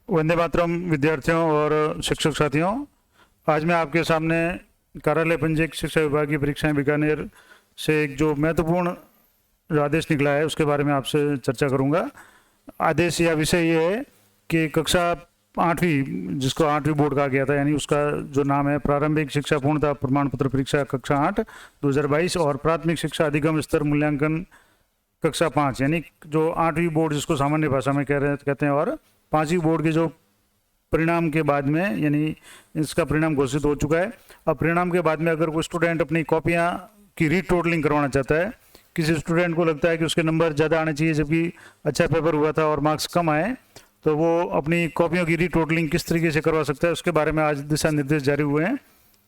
वंदे मातरम विद्यार्थियों और शिक्षक साथियों, आज मैं आपके सामने कार्यालय पंजीयक शिक्षा विभाग की परीक्षाएं बीकानेर से एक जो महत्वपूर्ण जो आदेश निकला है उसके बारे में आपसे चर्चा करूंगा। आदेश या विषय ये है कि कक्षा 8वीं, जिसको 8वीं बोर्ड कहा गया था, यानी उसका जो नाम है प्रारंभिक शिक्षा पूर्णता प्रमाण पत्र परीक्षा कक्षा 8 2022 और प्राथमिक शिक्षा अधिगम स्तर मूल्यांकन कक्षा 5, यानी जो 8वीं बोर्ड जिसको सामान्य भाषा में कहते हैं, और 5वीं बोर्ड के जो परिणाम के बाद में, यानी इसका परिणाम घोषित हो चुका है। अब परिणाम के बाद में अगर कोई स्टूडेंट अपनी कॉपियां की रीटोटलिंग करवाना चाहता है, किसी स्टूडेंट को लगता है कि उसके नंबर ज़्यादा आने चाहिए जबकि अच्छा पेपर हुआ था और मार्क्स कम आए, तो वो अपनी कॉपियों की रीटोटलिंग किस तरीके से करवा सकता है उसके बारे में आज दिशा निर्देश जारी हुए हैं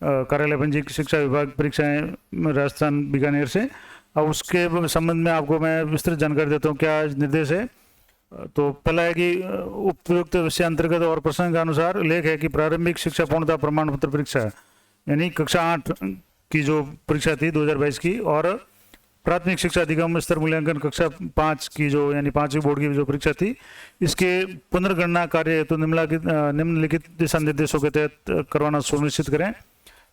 कार्यालय पंजीयक शिक्षा विभाग परीक्षाएं राजस्थान बीकानेर से। अब उसके संबंध में आपको मैं विस्तृत जानकारी देता हूँ क्या निर्देश है। तो पहला है कि उपयुक्त विषय अंतर्गत और प्रसंग के अनुसार लेख है कि प्रारंभिक शिक्षा पूर्णता प्रमाण पत्र परीक्षा यानी कक्षा 8 की जो परीक्षा थी 2022 की, और प्राथमिक शिक्षा अधिगम स्तर मूल्यांकन कक्षा 5 की जो यानी 5वीं बोर्ड की जो परीक्षा थी, इसके पुनर्गणना कार्य तो निम्नलिखित दिशा निर्देशों के तहत करवाना सुनिश्चित करें।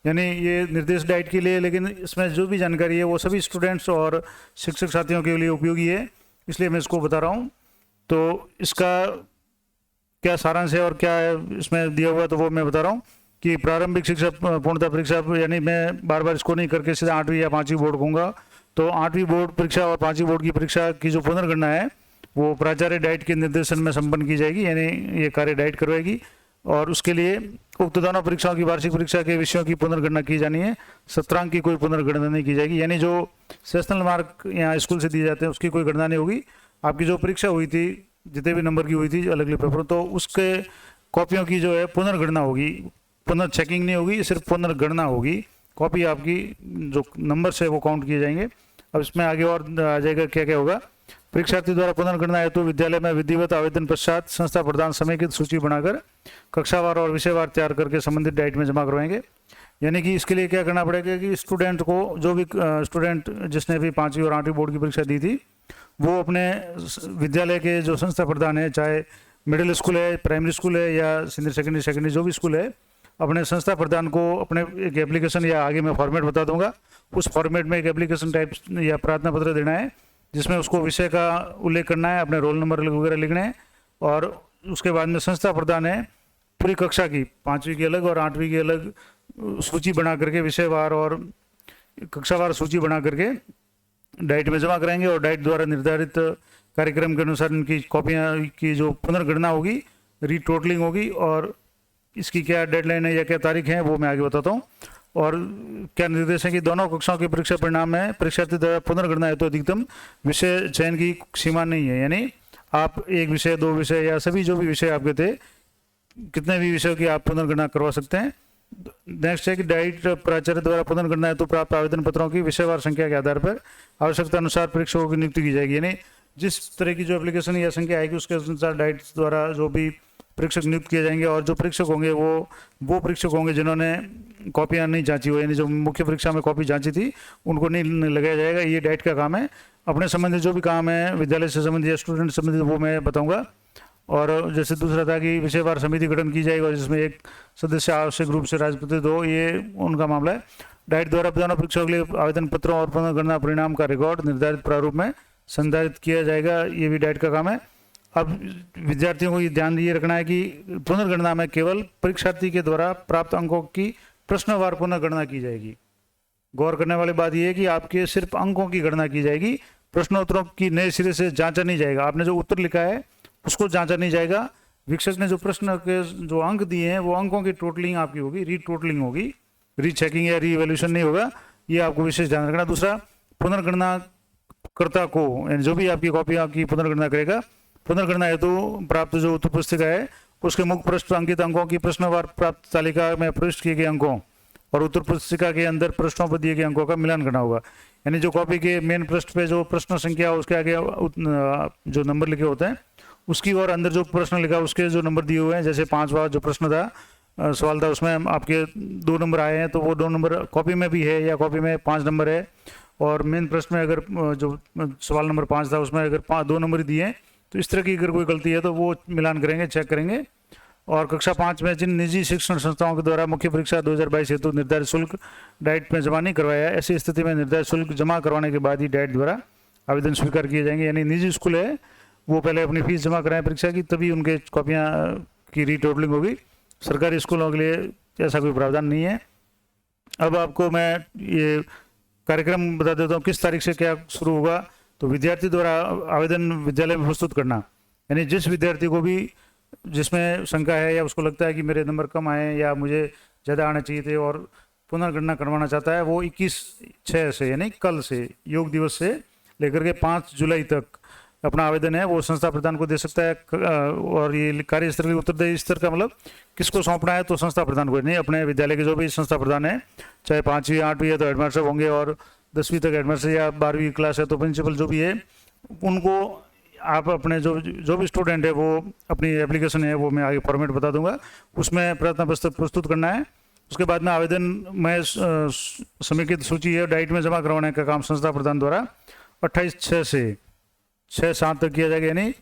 यानी ये निर्देश डाइट के लिए, लेकिन इसमें जो भी जानकारी है वो सभी स्टूडेंट्स और शिक्षक साथियों के लिए उपयोगी है, इसलिए मैं इसको बता रहा हूँ। तो इसका क्या सारांश है और क्या है इसमें दिया हुआ, तो वो मैं बता रहा हूँ कि प्रारंभिक शिक्षा पूर्णता परीक्षा, यानी मैं बार बार इसको नहीं करके सीधा 8वीं या 5वीं बोर्ड कहूँगा। तो 8वीं बोर्ड परीक्षा और 5वीं बोर्ड की परीक्षा की जो पुनर्गणना है वो प्राचार्य डाइट के निर्देशन में संपन्न की जाएगी, यानी ये कार्य डाइट करवाएगी। और उसके लिए उक्त दोनों परीक्षाओं की वार्षिक परीक्षा के विषयों की पुनर्गणना की जानी है। सत्रांक की कोई पुनर्गणना नहीं की जाएगी, यानी जो सेशनल मार्क यहाँ स्कूल से दिए जाते हैं उसकी कोई गणना नहीं होगी। आपकी जो परीक्षा हुई थी, जितने भी नंबर की हुई थी अलग अलग पेपरों, तो उसके कॉपियों की जो है पुनर्गणना होगी, पुनर्चेकिंग नहीं होगी, सिर्फ पुनर्गणना होगी। कॉपी आपकी जो नंबर से वो काउंट किए जाएंगे। अब इसमें आगे और आ जाएगा क्या क्या होगा। परीक्षार्थी द्वारा पुनर्गणना हेतु विद्यालय में विधिवत आवेदन पश्चात संस्था प्रदान समेकित सूची बनाकर कक्षावार और विषयवार तैयार करके संबंधित डाइट में जमा करवाएंगे। यानी कि इसके लिए क्या करना पड़ेगा कि स्टूडेंट को, जो भी स्टूडेंट जिसने भी 5वीं और 8वीं बोर्ड की परीक्षा दी थी, वो अपने विद्यालय के जो संस्था प्रदान है, चाहे मिडिल स्कूल है, प्राइमरी स्कूल है या सीनियर सेकेंडरी जो भी स्कूल है, अपने संस्था प्रदान को अपने एक एप्लीकेशन, या आगे मैं फॉर्मेट बता दूंगा, उस फॉर्मेट में एक एप्लीकेशन टाइप या प्रार्थना पत्र देना है जिसमें उसको विषय का उल्लेख करना है, अपने रोल नंबर वगैरह लिखने हैं। और उसके बाद में संस्था प्रदान है पूरी कक्षा की, 5वीं की अलग और 8वीं की अलग सूची बना करके, विषयवार और कक्षावार सूची बना करके डाइट में जमा कराएंगे। और डाइट द्वारा निर्धारित कार्यक्रम के अनुसार इनकी कॉपियाँ की जो पुनर्गणना होगी, रीटोटलिंग होगी, और इसकी क्या डेडलाइन है या क्या तारीख है वो मैं आगे बताता हूँ। और क्या निर्देश है कि दोनों कक्षाओं के परीक्षा परिणाम में परीक्षार्थी द्वारा पुनर्गणना है तो अधिकतम विषय चयन की सीमा नहीं है, यानी आप एक विषय, 2 विषय या सभी जो भी विषय आपके थे, कितने भी विषयों की आप पुनर्गणना करवा सकते हैं। नेक्स्ट है कि डाइट प्राचार्य द्वारा पुनर्गणना हेतु प्राप्त आवेदन पत्रों की विषयवार संख्या के आधार पर आवश्यकता अनुसार परीक्षकों की नियुक्ति की जाएगी। यानी जिस तरह की जो एप्लीकेशन या संख्या आएगी उसके अनुसार डाइट द्वारा जो भी परीक्षक नियुक्त किए जाएंगे, और जो परीक्षक होंगे वो परीक्षक होंगे जिन्होंने कॉपियां नहीं जांची हो, यानी जो मुख्य परीक्षा में कॉपी जांची थी उनको नहीं लगाया जाएगा। ये डाइट का काम है। अपने संबंधित जो भी काम है विद्यालय से संबंधित या स्टूडेंट से संबंधित वो मैं बताऊंगा। और जैसे दूसरा था कि विषयवार समिति गठन की जाएगी और जिसमें एक सदस्य आवश्यक रूप से राजपत्रित हो, ये उनका मामला है। डाइट द्वारा दोनों परीक्षाओं के लिए आवेदन पत्रों और पुनर्गणना परिणाम का रिकॉर्ड निर्धारित प्रारूप में संधारित किया जाएगा, ये भी डाइट का काम है। अब विद्यार्थियों को ये ध्यान ये रखना है कि पुनर्गणना में केवल परीक्षार्थी के द्वारा प्राप्त अंकों की प्रश्नवार पुनर्गणना की जाएगी। गौर करने वाली बात यह है कि आपके सिर्फ अंकों की गणना की जाएगी, प्रश्नोत्तरों की नए सिरे से जांचा नहीं जाएगा। आपने जो उत्तर लिखा है उसको जांचा नहीं जाएगा। शिक्षक ने जो प्रश्न के जो अंक दिए हैं वो अंकों की टोटलिंग आपकी होगी, रीटोटलिंग होगी, रीचेकिंग या रीवैल्यूएशन नहीं होगा। ये आपको विशेष ध्यान रखना। दूसरा, पुनर्गणना कर्ता को, यानी जो भी आपकी कॉपी की पुनर्गणना करेगा, पुनर्गणना हेतु प्राप्त जो उत्तर पुस्तिका है उसके मुख्य पृष्ठ अंकित अंकों की प्रश्नवार प्राप्त तालिका में प्रविष्ट किए गए अंकों और उत्तर पुस्तिका के अंदर पृष्ठों पर दिए गए अंकों का मिलान करना होगा। यानी जो कॉपी के मेन पृष्ठ पे जो प्रश्न संख्या उसके आगे जो नंबर लिखे होते हैं उसकी, और अंदर जो प्रश्न लिखा उसके जो नंबर दिए हुए हैं, जैसे 5वां जो प्रश्न था, सवाल था, उसमें आपके 2 नंबर आए हैं तो वो 2 नंबर कॉपी में भी है या कॉपी में 5 नंबर है। और मेन प्रश्न में अगर जो सवाल नंबर 5 था उसमें अगर 2 नंबर दिए हैं तो इस तरह की अगर कोई गलती है तो वो मिलान करेंगे, चेक करेंगे। और कक्षा 5 में जिन निजी शिक्षण संस्थाओं के द्वारा मुख्य परीक्षा 2022 हेतु निर्धारित शुल्क डाइट में जमा नहीं करवाया है, ऐसी स्थिति में निर्धारित शुल्क जमा करवाने के बाद ही डाइट द्वारा आवेदन स्वीकार किए जाएंगे। यानी निजी स्कूल है वो पहले अपनी फीस जमा कराएं परीक्षा की, तभी उनके कॉपियाँ की रीटोटलिंग होगी। सरकारी स्कूलों के लिए ऐसा कोई प्रावधान नहीं है। अब आपको मैं ये कार्यक्रम बता देता हूँ किस तारीख से क्या शुरू होगा। तो विद्यार्थी द्वारा आवेदन विद्यालय में प्रस्तुत करना, यानी जिस विद्यार्थी को भी जिसमें शंका है या उसको लगता है कि मेरे नंबर कम आए या मुझे ज़्यादा आने चाहिए थे और पुनर्गणना करवाना चाहता है, वो 21/6 से यानी कल से योग दिवस से लेकर के 5 जुलाई तक अपना आवेदन है वो संस्था प्रधान को दे सकता है। और ये कार्य स्तर के उत्तरदायी स्तर का मतलब किसको सौंपना है, तो संस्था प्रधान को नहीं, अपने विद्यालय के जो भी संस्था प्रधान है, चाहे 5वीं 8वीं है तो हेडमास्टर होंगे, और 10वीं तक हेडमास्टर या 12वीं क्लास है तो प्रिंसिपल जो भी है, उनको आप अपने जो भी स्टूडेंट है वो अपनी एप्लीकेशन है वो मैं आगे फॉर्मेट बता दूंगा, उसमें प्रार्थना पत्र प्रस्तुत करना है। उसके बाद में आवेदन में समेकित सूची है डाइट में जमा करवाने का काम संस्था प्रधान द्वारा 28/6 से 6/7 तक किया जाएगा, यानी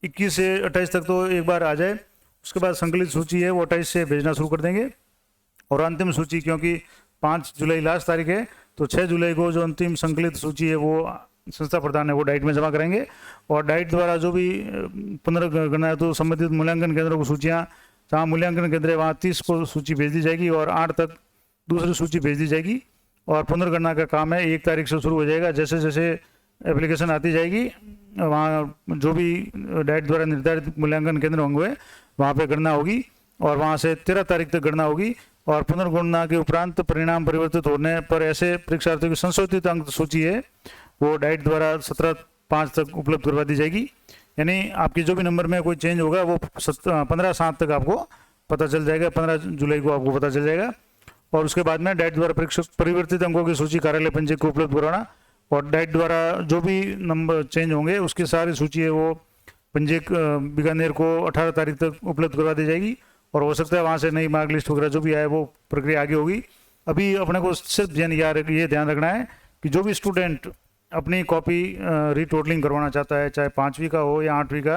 21 से 28 तक तो एक बार आ जाए। उसके बाद संकलित सूची है वो 28 से भेजना शुरू कर देंगे। और अंतिम सूची, क्योंकि 5 जुलाई लास्ट तारीख है, तो 6 जुलाई को जो अंतिम संकलित सूची है वो संस्था प्रधान है वो डाइट में जमा करेंगे। और डाइट द्वारा जो भी पुनर्गणना है तो संबंधित मूल्यांकन केंद्रों को सूचियाँ, जहाँ मूल्यांकन केंद्र है वहाँ 30 को सूची भेज दी जाएगी और 8 तक दूसरी सूची भेज दी जाएगी। और पुनर्गणना का काम है 1 तारीख से शुरू हो जाएगा। जैसे जैसे एप्लीकेशन आती जाएगी वहाँ जो भी डाइट द्वारा निर्धारित मूल्यांकन केंद्र होंगे वहाँ पे गणना होगी और वहाँ से 13 तारीख तक गणना होगी। और पुनर्गणना के उपरांत परिणाम परिवर्तित होने पर ऐसे परीक्षार्थियों की संशोधित अंक सूची है वो डाइट द्वारा 17/5 तक उपलब्ध करवा दी जाएगी। यानी आपके जो भी नंबर में कोई चेंज होगा वो 15/7 तक आपको पता चल जाएगा, 15 जुलाई को आपको पता चल जाएगा। और उसके बाद में डाइट द्वारा परिवर्तित अंकों की सूची कार्यालय पंजीयक को उपलब्ध कराना, और डाइट द्वारा जो भी नंबर चेंज होंगे उसकी सारी सूची है वो पंजीयक बीकानेर को 18 तारीख तक उपलब्ध करवा दी जाएगी। और हो सकता है वहाँ से नई मार्क लिस्ट वगैरह जो भी आए वो प्रक्रिया आगे होगी। अभी अपने को सिर्फ ये ध्यान रखना है कि जो भी स्टूडेंट अपनी कॉपी रीटोटलिंग करवाना चाहता है, चाहे 5वीं का हो या 8वीं का,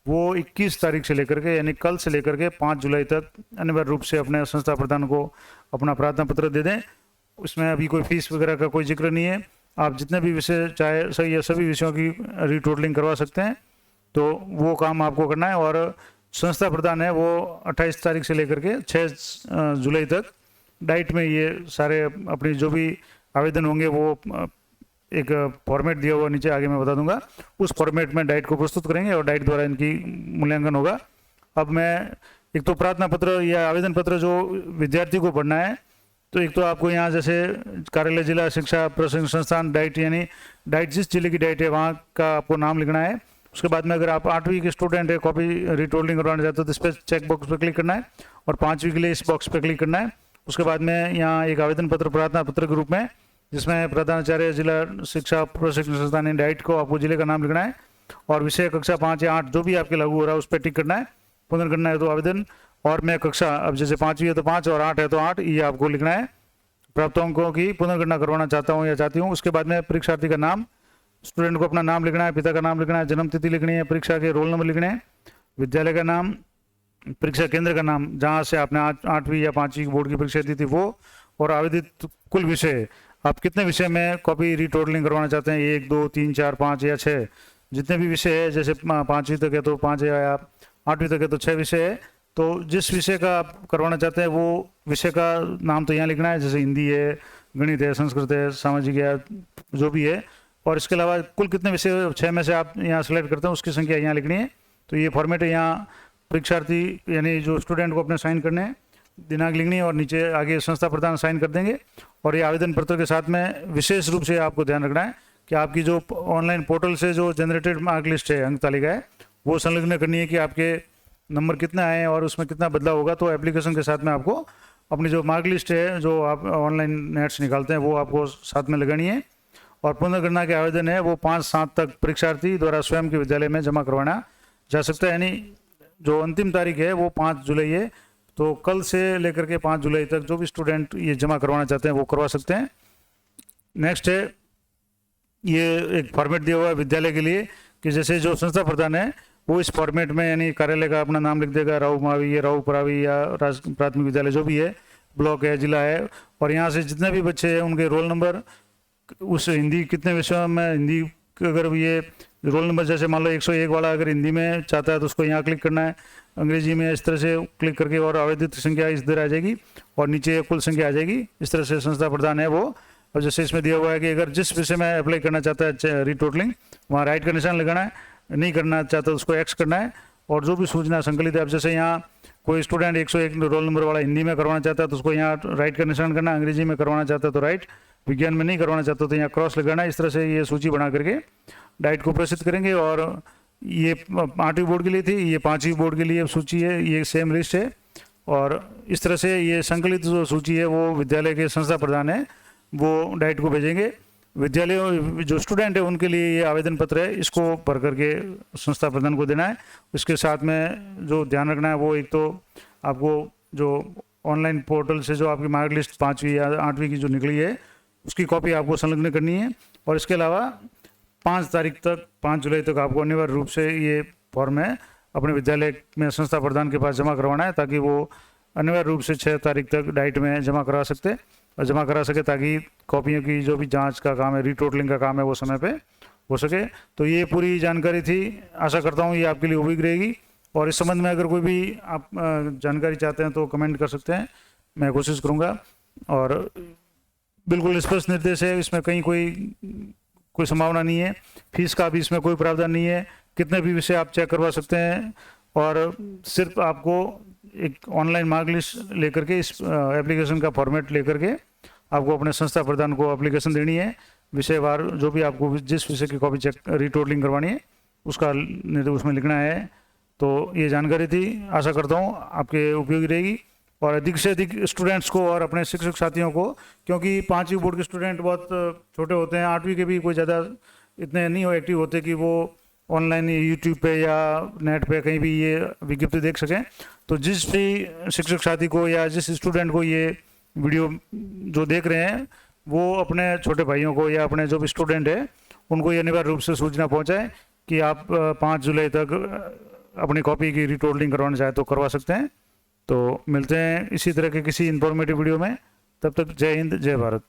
वो 21 तारीख से लेकर के यानी कल से लेकर के 5 जुलाई तक अनिवार्य रूप से अपने संस्था प्रधान को अपना प्रार्थना पत्र दे दें। उसमें अभी कोई फीस वगैरह का कोई जिक्र नहीं है। आप जितने भी विषय चाहे सही या सभी विषयों की रीटोटलिंग करवा सकते हैं, तो वो काम आपको करना है। और संस्था प्रधान है वो 28 तारीख से लेकर के 6 जुलाई तक डाइट में ये सारे अपनी जो भी आवेदन होंगे वो एक फॉर्मेट दिया हुआ नीचे आगे मैं बता दूंगा, उस फॉर्मेट में डाइट को प्रस्तुत करेंगे और डाइट द्वारा इनकी मूल्यांकन होगा। अब मैं एक तो प्रार्थना पत्र या आवेदन पत्र जो विद्यार्थी को पढ़ना है, तो एक तो आपको यहाँ जैसे कार्यालय जिला शिक्षा प्रशिक्षण संस्थान डाइट, यानी डाइट जिस जिले की डाइट है वहाँ का आपको नाम लिखना है। उसके बाद में अगर आप 8वीं के स्टूडेंट है, कॉपी रीटोल्डिंग करवाना चाहते हो तो इस पर चेक बॉक्स पर क्लिक करना है और 5वीं के लिए इस बॉक्स पर क्लिक करना है। उसके बाद में यहाँ एक आवेदन पत्र प्रार्थना पत्र के रूप में जिसमें प्रधानाचार्य जिला शिक्षा प्रशिक्षण संस्थान डाइट को आपको जिले का नाम लिखना है और विषय कक्षा 5 या 8 जो भी आपके लागू हो रहा है उस पर टिक करना है। पुनर्गणना है तो आवेदन, और मैं कक्षा अब जैसे 5वीं है तो 5 और 8 है तो 8, ये आपको लिखना है। प्राप्त अंकों की पुनर्गणना करवाना चाहता हूँ या चाहती हूँ। उसके बाद में परीक्षार्थी का नाम, स्टूडेंट को अपना नाम लिखना है, पिता का नाम लिखना है, जन्म तिथि लिखनी है, परीक्षा के रोल नंबर लिखने हैं, विद्यालय का नाम, परीक्षा केंद्र का नाम जहाँ से आपने 8वीं या 5वीं की बोर्ड की परीक्षा दी थी वो, और आवेदित कुल विषय, आप कितने विषय में कॉपी रीटोटलिंग करवाना चाहते हैं, 1 2 3 4 5 या 6, जितने भी विषय है, जैसे 5वीं तक है तो 5 है या 8वीं तक है तो 6 विषय है, तो जिस विषय का आप करवाना चाहते हैं वो विषय का नाम तो यहाँ लिखना है, जैसे हिंदी है, गणित है, संस्कृत है, सामाजिक है, जो भी है। और इसके अलावा कुल कितने विषय 6 में से आप यहाँ सेलेक्ट करते हैं उसकी संख्या यहाँ लिखनी है। तो ये फॉर्मेट है, यहाँ परीक्षार्थी यानी जो स्टूडेंट को अपने साइन करने हैं, दिनांक लिखनी है और नीचे आगे संस्था प्रधान साइन कर देंगे। और ये आवेदन पत्र के साथ में विशेष रूप से आपको ध्यान रखना है कि आपकी जो ऑनलाइन पोर्टल से जो जनरेटेड मार्क लिस्ट है, अंक तालिका है, वो संलग्न करनी है कि आपके नंबर कितने आए हैं और उसमें कितना बदलाव होगा। तो एप्लीकेशन के साथ में आपको अपनी जो मार्क लिस्ट है जो आप ऑनलाइन नेट से निकालते हैं वो आपको साथ में लगानी है। और पुनर्गणना के आवेदन है वो 5/7 तक परीक्षार्थी द्वारा स्वयं के विद्यालय में जमा करवाना जा सकता है, यानी जो अंतिम तारीख है वो 5 जुलाई है। तो कल से लेकर के 5 जुलाई तक जो भी स्टूडेंट ये जमा करवाना चाहते हैं वो करवा सकते हैं। नेक्स्ट है, ये एक फॉर्मेट दिया हुआ है विद्यालय के लिए कि जैसे जो संस्था प्रधान है वो इस फॉर्मेट में यानी कार्यालय का अपना नाम लिख देगा, राव मावी या राव प्रावी या प्राथमिक विद्यालय जो भी है, ब्लॉक है, जिला है, और यहाँ से जितने भी बच्चे हैं उनके रोल नंबर, उस हिंदी कितने विषयों में हिंदी, अगर ये रोल नंबर जैसे मान लो 101 वाला अगर हिंदी में चाहता है तो उसको यहाँ क्लिक करना है, अंग्रेजी में इस तरह से क्लिक करके, और आवेदित संख्या इस तरह आ जाएगी और नीचे कुल संख्या आ जाएगी। इस तरह से संस्था प्रधान है वो। और जैसे इसमें दिया हुआ है कि अगर जिस विषय में अप्लाई करना चाहता है रिटोटलिंग, वहाँ राइट का निशान लगाना है, नहीं करना चाहता उसको एक्स करना है। और जो भी सूचना संकलित है, अब जैसे यहाँ कोई स्टूडेंट 101 रोल नंबर वाला हिंदी में करवाना चाहता है तो उसको यहाँ राइट का निशान करना है, अंग्रेजी में करवाना चाहता है तो राइट, विज्ञान में नहीं करवाना चाहता तो यहाँ क्रॉस लगाना है। इस तरह से ये सूची बना करके डाइट को प्रसिद्ध करेंगे। और ये 8वीं बोर्ड के लिए थी, ये 5वीं बोर्ड के लिए सूची है, ये सेम लिस्ट है। और इस तरह से ये संकलित जो सूची है वो विद्यालय के संस्था प्रधान है वो डाइट को भेजेंगे। विद्यालय जो स्टूडेंट है उनके लिए ये आवेदन पत्र है, इसको भर करके संस्था प्रधान को देना है। इसके साथ में जो ध्यान रखना है वो एक तो आपको जो ऑनलाइन पोर्टल से जो आपकी मार्क लिस्ट 5वीं या 8वीं की जो निकली है उसकी कॉपी आपको संलग्न करनी है। और इसके अलावा 5 तारीख तक, 5 जुलाई तक आपको अनिवार्य रूप से ये फॉर्म है अपने विद्यालय में संस्था प्रधान के पास जमा करवाना है, ताकि वो अनिवार्य रूप से 6 तारीख तक डाइट में जमा करा सकते और जमा करा सके, ताकि कॉपियों की जो भी जांच का काम है, रिटोटलिंग का काम है, वो समय पे हो सके। तो ये पूरी जानकारी थी, आशा करता हूँ ये आपके लिए उपयोगी रहेगी। और इस संबंध में अगर कोई भी आप जानकारी चाहते हैं तो कमेंट कर सकते हैं, मैं कोशिश करूँगा। और बिल्कुल स्पष्ट निर्देश है, इसमें कहीं कोई संभावना नहीं है, फीस का भी इसमें कोई प्रावधान नहीं है, कितने भी विषय आप चेक करवा सकते हैं। और सिर्फ आपको एक ऑनलाइन मार्क लिस्ट लेकर के, इस एप्लीकेशन का फॉर्मेट लेकर के आपको अपने संस्था प्रधान को एप्लीकेशन देनी है, विषयवार जो भी आपको जिस विषय की कॉपी चेक रिटोटलिंग करवानी है उसका उसमें लिखना है। तो ये जानकारी थी, आशा करता हूँ आपके उपयोगी रहेगी। और अधिक से अधिक स्टूडेंट्स को और अपने शिक्षक साथियों को, क्योंकि 5वीं बोर्ड के स्टूडेंट बहुत छोटे होते हैं, 8वीं के भी कोई ज़्यादा इतने नहीं हो एक्टिव होते कि वो ऑनलाइन यूट्यूब पे या नेट पे कहीं भी ये विज्ञप्ति देख सकें। तो जिस भी शिक्षक साथी को या जिस स्टूडेंट को ये वीडियो जो देख रहे हैं वो अपने छोटे भाइयों को या अपने जो भी स्टूडेंट है उनको ये अनिवार्य रूप से सूचना पहुंचाएं कि आप 5 जुलाई तक अपनी कॉपी की रिटोटलिंग करवाना चाहे तो करवा सकते हैं। तो मिलते हैं इसी तरह के किसी इन्फॉर्मेटिव वीडियो में, तब तक जय हिंद, जय भारत।